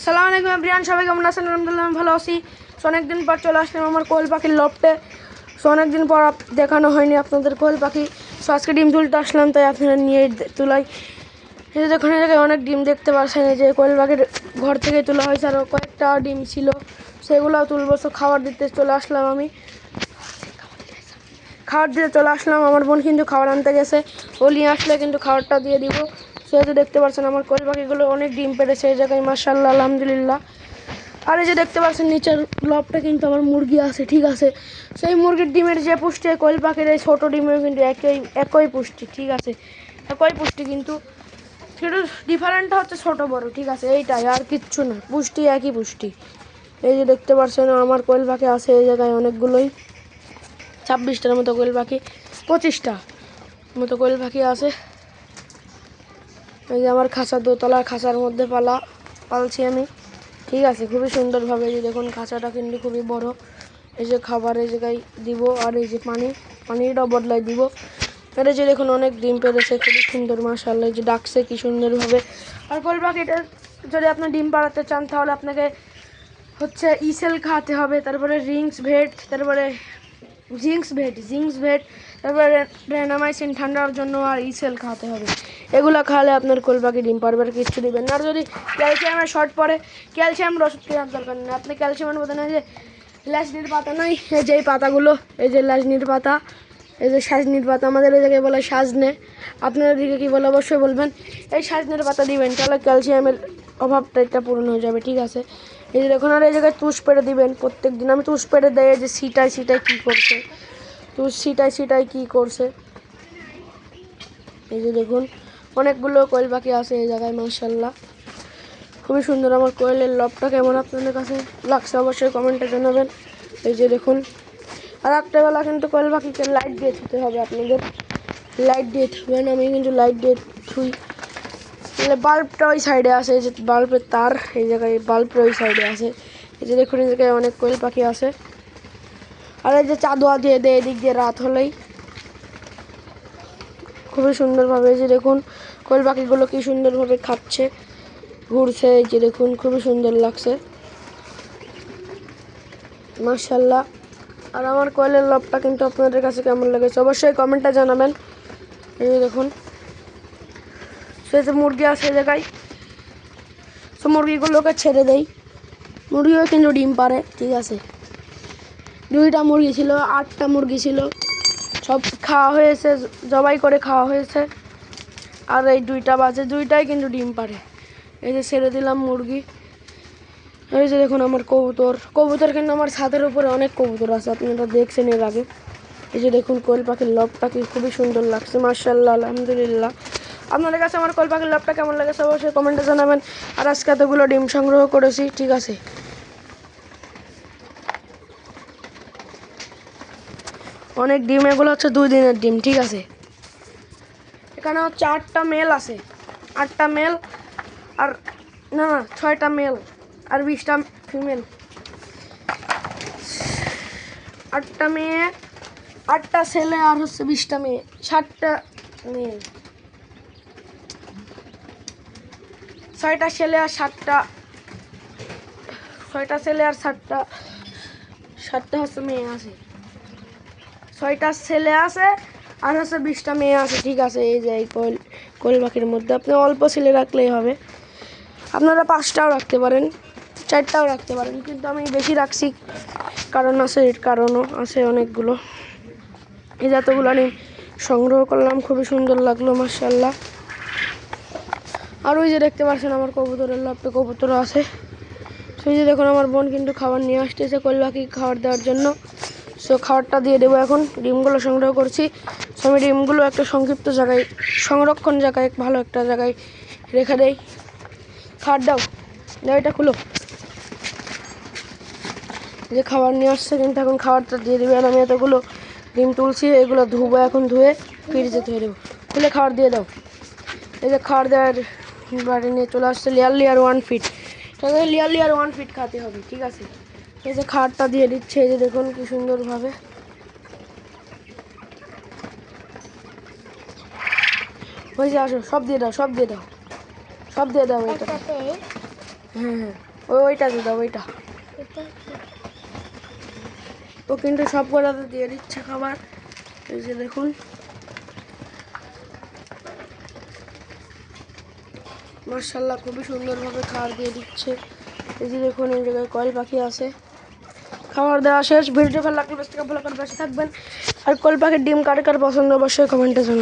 আসসালামু আলাইকুম এভরিওয়ান, সবাই কেমন আছেন? আলহামদুলিল্লাহ আমি ভালো আছি। সো অনেকদিন পর চলে আসলাম আমার কোয়েল পাখির লফটে। সো অনেকদিন পর দেখানো হয়নি আপনাদের কোয়েল পাখি। সো আজকে ডিম তুলতে আসলাম, তাই আপনারা নিয়ে তুলাই। এই যে দেখুন, এই জায়গায় অনেক ডিম দেখতে পাচ্ছেন। এই যে কোয়েল পাখির ঘর থেকে তোলা হয়েছে, আরও কয়েকটা ডিম ছিল, সেগুলোও তুলবো। সো খাবার দিতে চলে আসলাম আমি, খাবার দিতে চলে আসলাম। আমার বোন কিন্তু খাবার আনতে গেছে, ও নিয়ে আসলে কিন্তু খাবারটা দিয়ে দিব। সেহেতু দেখতে পাচ্ছেন আমার কোয়েল পাখিগুলো অনেক ডিম পেড়েছে এই জায়গায়, মাশাআল্লাহ আলহামদুলিল্লাহ। আর এই যে দেখতে পাচ্ছেন নিচের লবটা কিন্তু আমার মুরগি আছে, ঠিক আছে। সেই মুরগির ডিমের যে পুষ্টি, কোয়েল পাখির এই ছোটো ডিমের কিন্তু একই পুষ্টি, ঠিক আছে, একই পুষ্টি, কিন্তু সেটা ডিফারেন্টটা হচ্ছে ছোটো বড়ো, ঠিক আছে, এইটাই, আর কিচ্ছু না, পুষ্টি একই পুষ্টি। এই যে দেখতে পাচ্ছেন আমার কোয়েল পাখি আছে এই জায়গায় অনেকগুলোই, 26টার মতো কোয়েল পাখি, 25টা মতো কোয়েল পাখি আছে। এই যে আমার খাঁচা, দোতলা খাঁচার মধ্যে পালছি আমি, ঠিক আছে, খুবই সুন্দরভাবে। এই যে দেখুন খাঁচাটা কিন্তু খুবই বড়। এই যে খাবার এই জায়গায় দিব, আর এই যে পানিটাও বদলাই দিব। আর এই যে দেখুন অনেক ডিম পেড়েছে, খুবই সুন্দর মাশাআল্লাহ। এই যে ডাকছে কি সুন্দরভাবে। আর কোয়েল পাখিটা যদি আপনি ডিম পাড়াতে চান, তাহলে আপনাকে হচ্ছে ইসেল খাওয়াতে হবে, তারপরে জিঙ্কস ভেট, তারপরে তারপরে রেনামাইসিন ঠান্ডার জন্য, আর ইসেল খাওয়াতে হবে। এগুলো খাওয়ালে আপনার কোয়েল পাখি ডিম পারবে, আর কিচ্ছু দিবেন না। আর যদি ক্যালসিয়ামের শর্ট পড়ে, ক্যালসিয়ামের ওষুধ কেনার দরকার নেই। আপনি ক্যালসিয়ামের মতো না, যে লাজনির পাতা নয়, এই যে এই পাতাগুলো, এই যে লাজনির পাতা, এই যে সাজনির পাতা, আমাদের এই জায়গায় বলে সাজনে, আপনাদের দিকে কী বলে অবশ্যই বলবেন। এই সাজনের পাতা দিবেন, তাহলে ক্যালসিয়ামের অভাবটা এটা পূরণ হয়ে যাবে, ঠিক আছে। এই যে দেখুন, আর এই জায়গায় তুষ পেড়ে দিবেন প্রত্যেক দিন। আমি তুষ পেড়ে দেয়, যে সিটাই কী করছে, তুষ সিটাই কী করছে। এই যে দেখুন অনেকগুলো কোয়েল পাখি আছে এই জায়গায়, মাশাআল্লাহ খুবই সুন্দর। আমার কোয়েলের লবটা কেমন আপনাদের কাছে লাগছে অবশ্যই কমেন্টে জানাবেন। এই যে দেখুন, আর রাত্রেবেলা কিন্তু কোয়েল পাখিকে লাইট দিয়ে ধুতে হবে, আপনাদের লাইট দিয়ে ধুবেন। আমি কিন্তু লাইট দিয়ে ধুই। বাল্বটা ওই সাইডে আছে, এই যে বাল্বের তার, এই জায়গায় বাল্বের ওই সাইডে আছে। এই যে দেখুন, এই জায়গায় অনেক কোয়েল পাখি আছে। আর এই যে চাঁদোয়া দিয়ে দেয় এদিক দিয়ে রাত হলেই, খুবই সুন্দরভাবে। এই যে দেখুন কোয়েল পাখিগুলো কি সুন্দরভাবে খাচ্ছে, ঘুরছে। এই যে দেখুন খুবই সুন্দর লাগছে মাশাআল্লাহ। আর আমার কোয়েলের লবটা কিন্তু আপনাদের কাছে কেমন লেগেছে অবশ্যই কমেন্টে জানাবেন। এই যে দেখুন, সে যে মুরগি আছে এই জায়গায়, সো মুরগিগুলোকে ছেড়ে দেই, মুরগিও কিন্তু ডিম পারে, ঠিক আছে। 2টা মুরগি ছিল, 8টা মুরগি ছিল, সব খাওয়া হয়েছে, জবাই করে খাওয়া হয়েছে। আর এই 2টা বাজে, 2টাই কিন্তু ডিম পারে। এই যে ছেড়ে দিলাম মুরগি। এই যে দেখুন আমার কবুতর কিন্তু আমার ছাদের উপরে অনেক কবুতর আছে, আপনারা দেখছেন এর আগে। এই যে দেখুন কোয়েল পাখির লবটা কি খুবই সুন্দর লাগছে, মাশাআল্লাহ আলহামদুলিল্লাহ। আপনাদের কাছে আমার কোয়েল পাখির লবটা কেমন লেগেছে অবশ্যই কমেন্টে জানাবেন। আর আজকে এতগুলো ডিম সংগ্রহ করেছি, ঠিক আছে। অনেক ডিম, এগুলো হচ্ছে 2 দিনের ডিম, ঠিক আছে। এখানে হচ্ছে 8টা মেল আছে, 8টা মেল, আর না 6টা মেল, আর 20টা ফিমেল। 8টা মেয়ে, 8টা ছেলে, আর হচ্ছে 20টা মেয়ে, 60টা মেয়ে, 6টা ছেলে আর 7টা, 6টা ছেলে আর 7টা হচ্ছে মেয়ে আছে। 6টা ছেলে আছে আর হচ্ছে 20টা মেয়ে আছে, ঠিক আছে। এই যে এই কোয়েল পাখির মধ্যে আপনি অল্প ছেলে রাখলেই হবে। আপনারা 5টাও রাখতে পারেন, 4টাও রাখতে পারেন, কিন্তু আমি বেশি রাখছি, কারণ আছে, এর কারণও আছে অনেকগুলো। এই যতগুলো আমি সংগ্রহ করলাম, খুবই সুন্দর লাগলো মাশাআল্লাহ। আর ওই যে দেখতে পাচ্ছেন আমার কবুতরের লফটে কবুতরও আছে। সেই যে দেখুন আমার বোন কিন্তু খাবার নিয়ে আসতেছে কোয়েল পাখি খাবার দেওয়ার জন্য। সো খাবারটা দিয়ে দেবো এখন। ডিমগুলো সংগ্রহ করছি, সো আমি ডিমগুলো একটা সংক্ষিপ্ত জায়গায়, সংরক্ষণ জায়গায়, ভালো একটা জায়গায় রেখে দেই। খাবার দাও, এটা খুলো। যে খাবার নিয়ে আসছে কিন্তু এখন খাবারটা দিয়ে দেবে। আর আমি এতগুলো ডিম তুলছি, এগুলো ধুবো এখন, ধুয়ে ফ্রিজে ধুয়ে দেবো। খুলে খাবার দিয়ে দাও। এই যে খাবার দেওয়ার বাড়ি নিয়ে চলে আসছে, লিয়ার 1 ফিট, তাহলে লিয়ার 1 ফিট খাতে হবে, ঠিক আছে। এই যে খাবারটা দিয়ে দিচ্ছে, এই যে দেখুন কি সুন্দরভাবে। ওই যে আসো, সব দিয়ে দাও এটা, হ্যাঁ। ওইটা দিয়ে দাও, ওইটা। ও কিন্তু সব কটাতে দিয়ে দিচ্ছে খাবার। এই যে দেখুন, মাশাআল্লাহ খুবই সুন্দরভাবে খাবার দিয়ে দিচ্ছে। এই যে দেখুন, এই জায়গায় কোয়েল পাখি আছে। খাবার দেওয়া শেষ। ভিডিওটা ভালো লাগলে বেশ থেকে ভালো করে পাশে থাকবেন। আর কোয়েল পাখির ডিম কার কার পছন্দ অবশ্যই কমেন্টে জানাবেন।